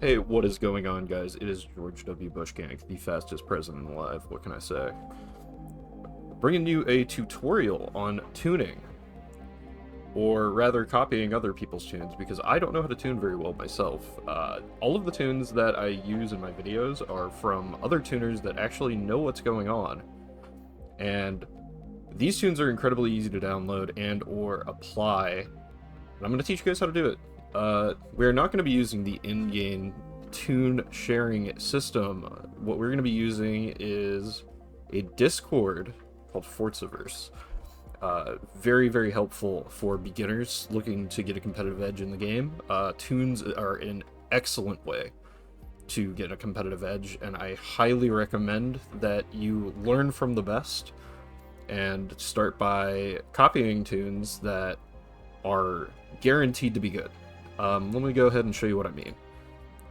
Hey, what is going on, guys? It is George W. Bushgank, the fastest president alive. What can I say? Bringing you a tutorial on tuning, or rather copying other people's tunes, because I don't know how to tune very well myself. All of the tunes that I use in my videos are from other tuners that actually know what's going on, and these tunes are incredibly easy to download and or apply, and I'm going to teach you guys how to do it. We're not going to be using the in-game tune sharing system. What we're going to be using is a Discord called Forzaverse. Very, very helpful for beginners looking to get a competitive edge in the game. Tunes are an excellent way to get a competitive edge, and I highly recommend that you learn from the best and start by copying tunes that are guaranteed to be good. Let me go ahead and show you what I mean.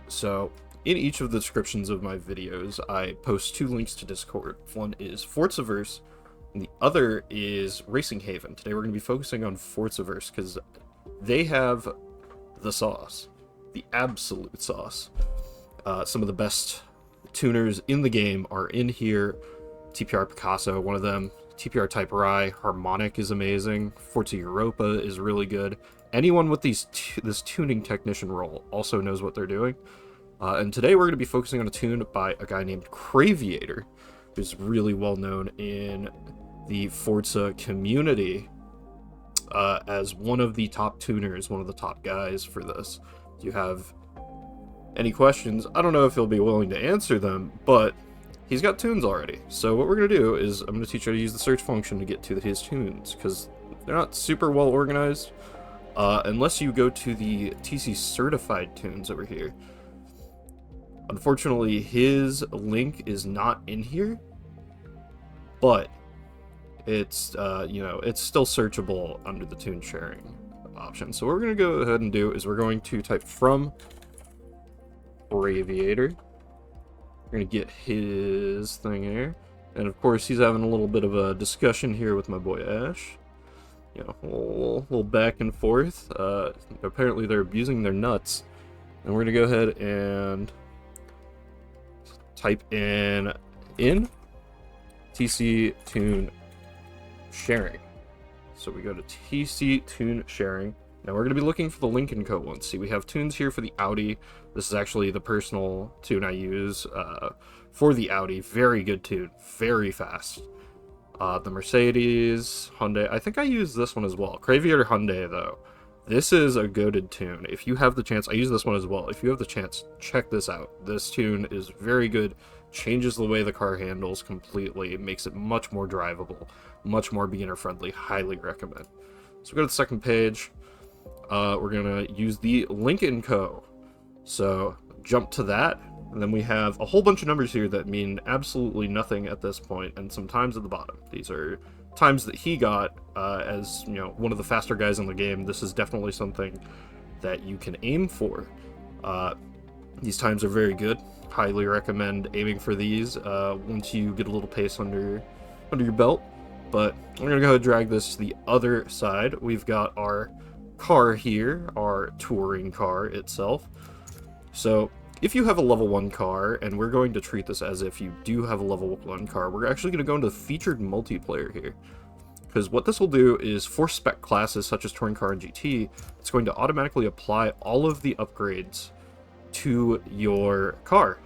So, in each of the descriptions of my videos, I post two links to Discord. One is Forzaverse, and the other is Racing Haven. Today we're going to be focusing on Forzaverse, because they have the sauce. The absolute sauce. Some of the best tuners in the game are in here. TPR Picasso, one of them. TPR Type Rye, Harmonic is amazing. Forza Europa is really good. Anyone with this tuning technician role also knows what they're doing. And today we're going to be focusing on a tune by a guy named Craviator, who's really well known in the Forza community as one of the top tuners, one of the top guys for this. Do you have any questions? I don't know if he'll be willing to answer them, but he's got tunes already. So what we're going to do is I'm going to teach you how to use the search function to get to his tunes, because they're not super well organized. Unless you go to the TC certified tunes over here. Unfortunately, his link is not in here, but it's, it's still searchable under the tune sharing option. So what we're going to go ahead and do is we're going to type from Aviator. We're going to get his thing here. And of course, he's having a little bit of a discussion here with my boy Ash. You know, a little back and forth. Apparently they're abusing their nuts. And we're going to go ahead and type in TC Tune Sharing. So we go to TC Tune Sharing. Now we're going to be looking for the Lincoln Co. one. See, we have tunes here for the Audi. This is actually the personal tune I use for the Audi. Very good tune. Very fast. The Mercedes, Hyundai. I think I use this one as well. Craviator Hyundai, though. This is a goated tune. If you have the chance, I use this one as well. If you have the chance, check this out. This tune is very good. Changes the way the car handles completely. It makes it much more drivable, much more beginner-friendly. Highly recommend. So go to the second page. We're going to use the Lincoln Co. So jump to that. And then we have a whole bunch of numbers here that mean absolutely nothing at this point, and some times at the bottom. These are times that he got as, one of the faster guys in the game. This is definitely something that you can aim for. These times are very good. Highly recommend aiming for these once you get a little pace under your belt. But I'm going to go ahead and drag this to the other side. We've got our car here, our touring car itself. So if you have a level 1 car, and we're going to treat this as if you do have a level 1 car, we're actually going to go into featured multiplayer here. Because what this will do is for spec classes such as Touring Car and GT, it's going to automatically apply all of the upgrades to your car.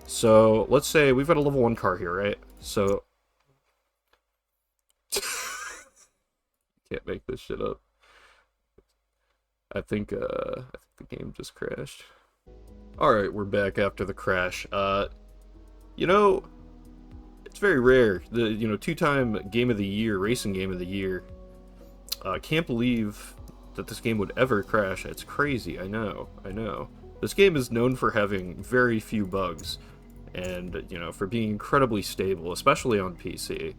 So let's say we've got a level 1 car here, right? So can't make this shit up. I think the game just crashed. Alright, we're back after the crash. It's very rare. The, two-time Game of the Year, Racing Game of the Year. Can't believe that this game would ever crash. It's crazy, I know. This game is known for having very few bugs, and, for being incredibly stable, especially on PC.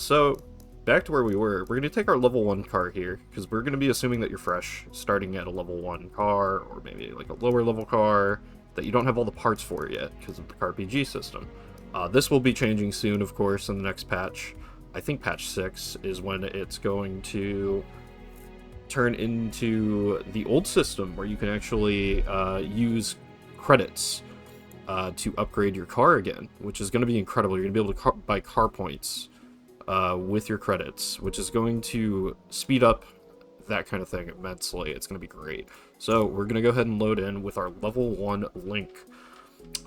So, back to where we were. We're going to take our level 1 car here, because we're going to be assuming that you're fresh, starting at a level 1 car, or maybe like a lower level car, that you don't have all the parts for yet, because of the CarPG system. This will be changing soon, of course, in the next patch. I think patch 6 is when it's going to turn into the old system, where you can actually use credits to upgrade your car again, which is going to be incredible. You're going to be able to buy car points with your credits, which is going to speed up that kind of thing immensely. It's going to be great. So we're going to go ahead and load in with our level 1 link.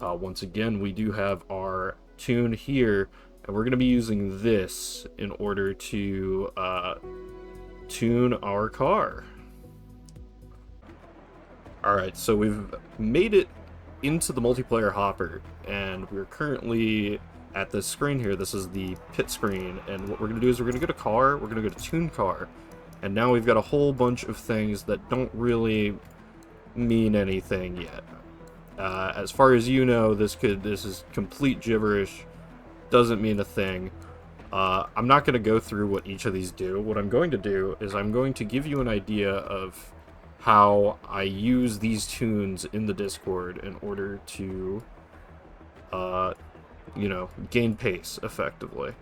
Once again, we do have our tune here, and we're going to be using this in order to tune our car. Alright, so we've made it into the multiplayer hopper, and we're currently at this screen here. This is the pit screen, and what we're going to do is we're going to go to car, we're going to go to tune car, and now we've got a whole bunch of things that don't really mean anything yet. As far as you know, this is complete gibberish, doesn't mean a thing. I'm not going to go through what each of these do. What I'm going to do is I'm going to give you an idea of how I use these tunes in the Discord in order to, you know, gain pace effectively.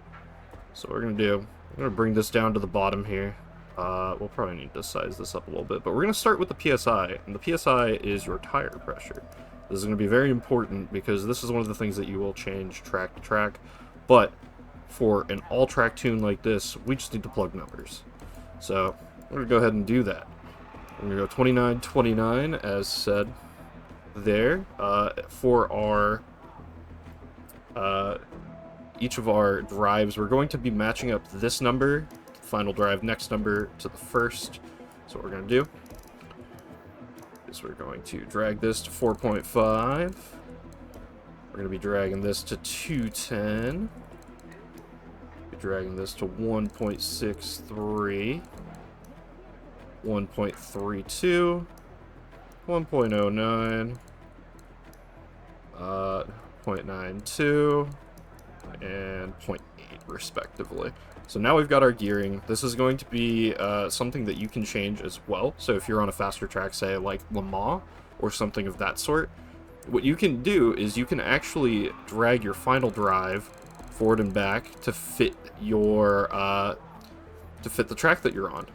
So what we're going to do, I'm going to bring this down to the bottom here. We'll probably need to size this up a little bit, but we're going to start with the PSI, and the PSI is your tire pressure. This is going to be very important because this is one of the things that you will change track to track, but for an all-track tune like this, we just need to plug numbers. So we're going to go ahead and do that. We're going to go 2929 as said there. For our each of our drives, we're going to be matching up this number, final drive next number, to the first. So what we're going to do is we're going to drag this to 4.5. We're going to be dragging this to 210. Be dragging this to 1.63. 1.32, 1.09, 0.92, and 0.8 respectively. So now we've got our gearing. This is going to be something that you can change as well. So if you're on a faster track, say like Le Mans or something of that sort, what you can do is you can actually drag your final drive forward and back to fit your the track that you're on.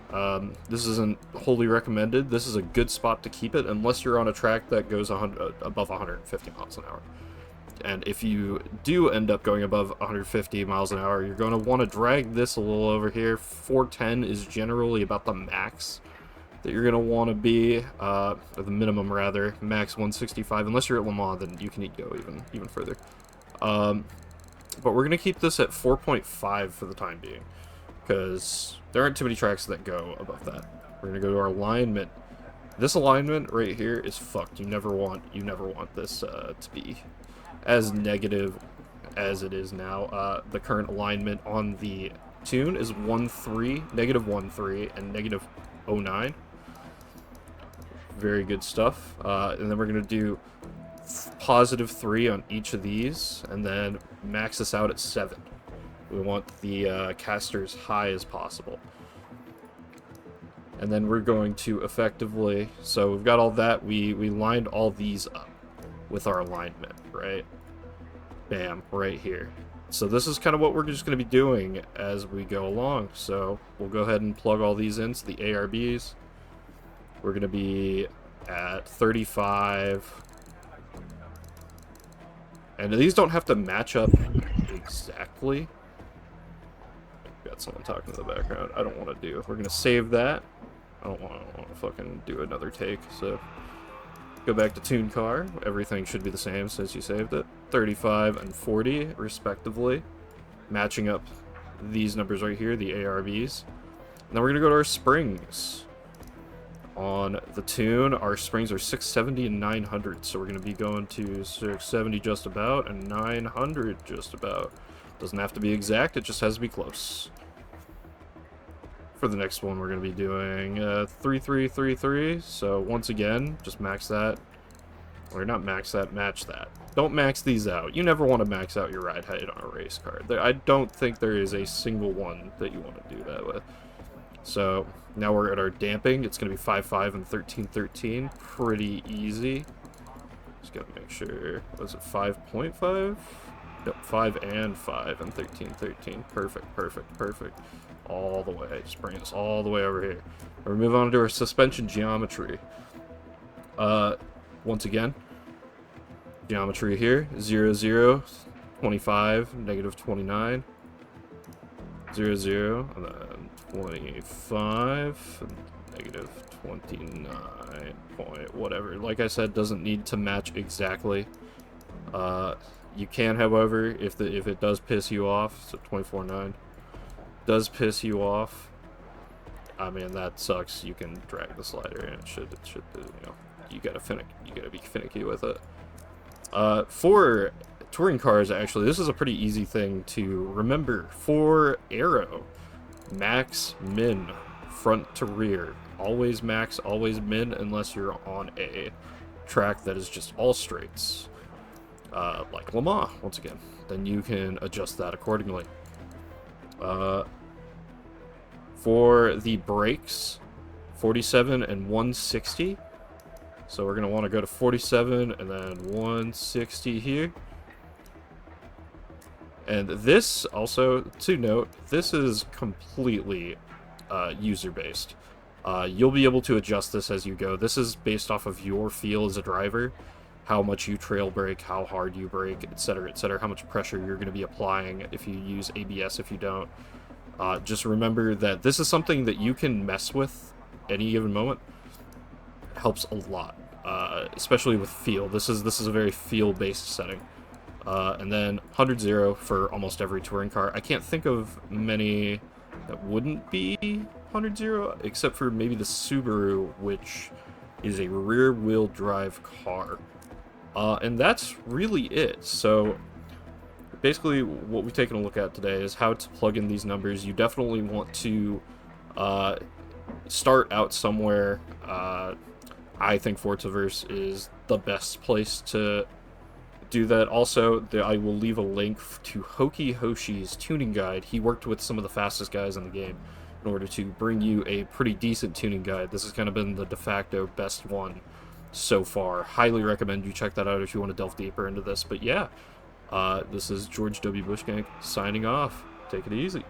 This isn't wholly recommended. This is a good spot to keep it unless you're on a track that goes above 150 miles an hour. And if you do end up going above 150 miles an hour, you're going to want to drag this a little over here. 410 is generally about the max that you're going to want to be, or the minimum rather, max 165. Unless you're at Le Mans, then you can go even further. But we're going to keep this at 4.5 for the time being, because there aren't too many tracks that go above that. We're going to go to our alignment. This alignment right here is fucked. You never want this to be as negative as it is now. The current alignment on the tune is 1.3, negative 1.3, and negative 0.9. Very good stuff. And then we're going to do positive 3 on each of these, and then max this out at 7. We want the caster as high as possible. And then we're going to effectively, so we've got all that, we lined all these up with our alignment, right? Bam, right here. So this is kind of what we're just going to be doing as we go along. So we'll go ahead and plug all these into the ARBs. We're going to be at 35. And these don't have to match up exactly. Got someone talking in the background. I don't want to do. We're going to save that. I don't want to fucking do another take, so go back to tune car. Everything should be the same since you saved it. 35 and 40 respectively, matching up these numbers right here, the ARBs. And then we're gonna go to our springs. On the tune, our springs are 670 and 900, so we're gonna be going to 670 just about and 900 just about. Doesn't have to be exact, it just has to be close. For the next one, we're going to be doing 3333. So once again, just max that. Or not max that, match that. Don't max these out. You never want to max out your ride height on a race car. I don't think there is a single one that you want to do that with. So now we're at our damping. It's going to be 5.5 and 13.13. Pretty easy. Just got to make sure. Was it 5.5? Nope, 5 and 5 and 13.13. Perfect, perfect, perfect. All the way. Just bring us all the way over here. We're move on to our suspension geometry. Once again, Geometry here, 0, 0, 25, negative 29, 0, 0, and then 25, negative 29 point whatever. Like I said, doesn't need to match exactly. You can, however, if it does piss you off, so 24.9 does piss you off, I mean, that sucks. You can drag the slider, and it should you gotta be finicky with it. For touring cars, actually, this is a pretty easy thing to remember. For aero, max, min, front to rear. Always max, always min, unless you're on a track that is just all straights. Like Le Mans, once again. Then you can adjust that accordingly. For the brakes, 47 and 160. So we're going to want to go to 47 and then 160 here. And this, also, to note, this is completely user-based. You'll be able to adjust this as you go. This is based off of your feel as a driver, how much you trail brake, how hard you brake, etc., how much pressure you're going to be applying if you use ABS, if you don't. Just remember that this is something that you can mess with any given moment. It helps a lot, especially with feel. This is a very feel-based setting. And then 100-0 for almost every touring car. I can't think of many that wouldn't be 100-0, except for maybe the Subaru, which is a rear-wheel drive car. And that's really it. So basically what we've taken a look at today is how to plug in these numbers. You definitely want to start out somewhere. I think Forzaverse is the best place to do that. Also, I will leave a link to Hoki Hoshi's tuning guide. He worked with some of the fastest guys in the game in order to bring you a pretty decent tuning guide. This has kind of been the de facto best one so far. Highly recommend you check that out if you want to delve deeper into this. But yeah, this is George W. Bushgank signing off. Take it easy.